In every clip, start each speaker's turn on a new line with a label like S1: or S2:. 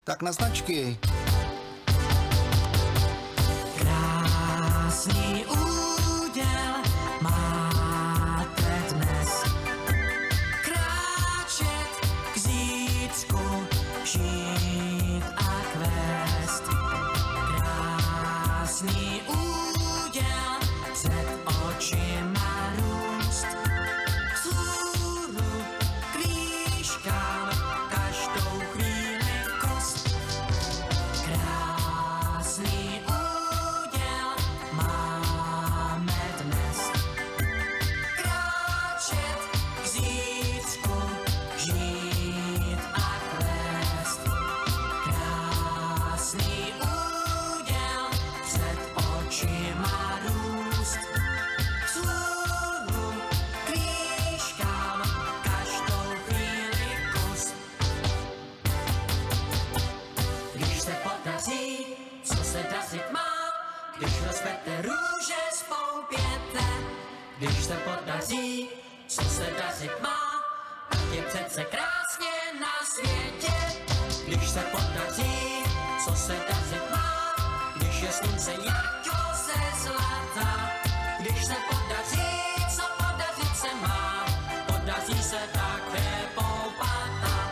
S1: Tak na značky.
S2: Krásný úděl máte dnes. Kráčet k zítřku, žít a kvést. Krásný úděl před očima růst. Vzhůru k výškám každou chvíli kost. Krásný úděl máme dnes. Kráčet k zítřku, žít a kvést. Krásný úděl před očima růst. Vzhůru k výškám každou chvíli kus. Když se podaří, co se dařit má, když rozkvete růže spoupěte. Když se podaří, co se dařit má, tak je přece krásně na světě. Když se podaří, co se dařit má, když je slunce jako ze zlata. Když se podaří, co podařit se má, podaří se také poupata.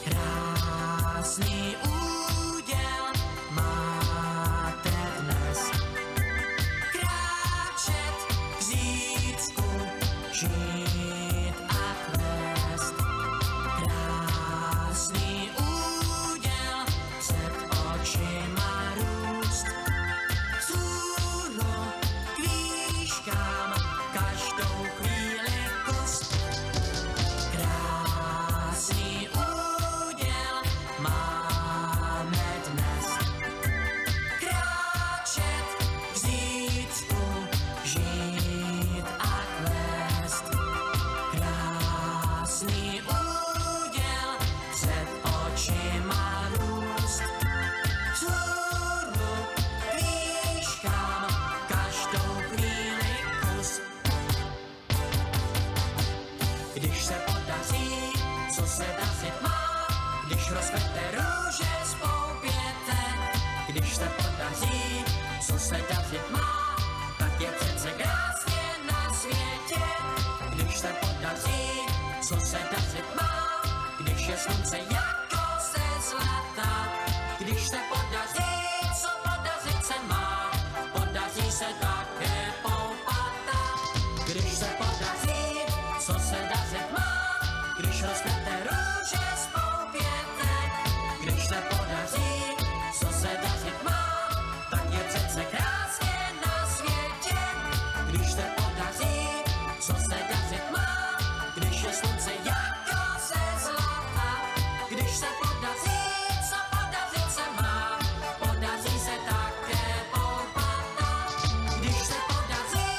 S2: Krásný úděl máte dnes. Kráčet k zítřku, žít a kvést. Krásný úděl před očima růst. Vzhůru k výškám každou chvíli kus. Krásný úděl máme dnes. Kráčet k zítřku, žít a kvést. Krásný úděl před očima růst. Vzhůru k výškám každou chvíli kus. Když se podaří, co se dařit má, když rozkvete růže spoupěte. Když se podaří, co se dařit má, tak je přece krásně na světě. Když se podaří, co se dařit má, když je slunce jako ze zlata. Když se podaří, co podařit se má, podaří se také poupata. Když se podaří, co se dařit má, když rozkvete růže spoupěte. Když se podaří, co se dařit má, tak je přece krásně na světě. Když se podaří, co se dařit má, když je slunce jako ze zlata. Když se podaří, co podařit se má, podaří se také poupata. Když se podaří,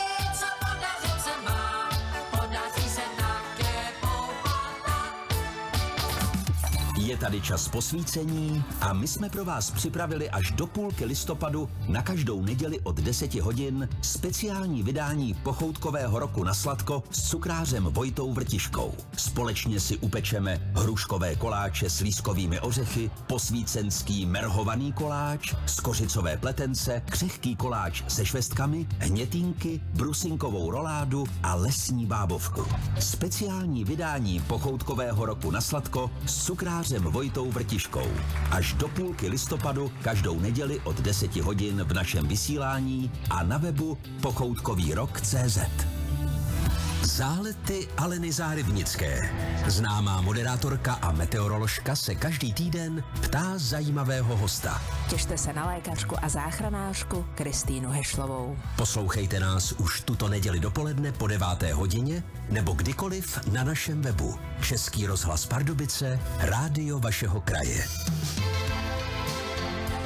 S2: co podařit se má, podaří se také poupata.
S3: Je tady čas posvícení a my jsme pro vás připravili až do půlky listopadu na každou neděli od 10 hodin speciální vydání pochoutkového roku na sladko s cukrářem Vojtou Vrtiškou. Společně si upečeme hruškové koláče s lískovými ořechy, posvícenský merhovaný koláč, skořicové pletence, křehký koláč se švestkami, hnětínky, brusinkovou roládu a lesní bábovku. Speciální vydání pochoutkového roku na sladko s cukrářem Vojtou Vrtiškou. Až do půlky listopadu každou neděli od 10 hodin v našem vysílání a na webu pochoutkovýrok.cz. Zálety Aleny Zárybnické. Známá moderátorka a meteoroložka se každý týden ptá zajímavého hosta.
S4: Těšte se na lékařku a záchranářku Kristýnu Hešlovou.
S3: Poslouchejte nás už tuto neděli dopoledne po 9. hodině nebo kdykoliv na našem webu. Český rozhlas Pardubice, rádio vašeho kraje.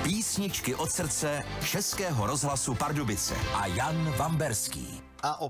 S3: Písničky od srdce Českého rozhlasu Pardubice a Jan Vamberský.
S1: A o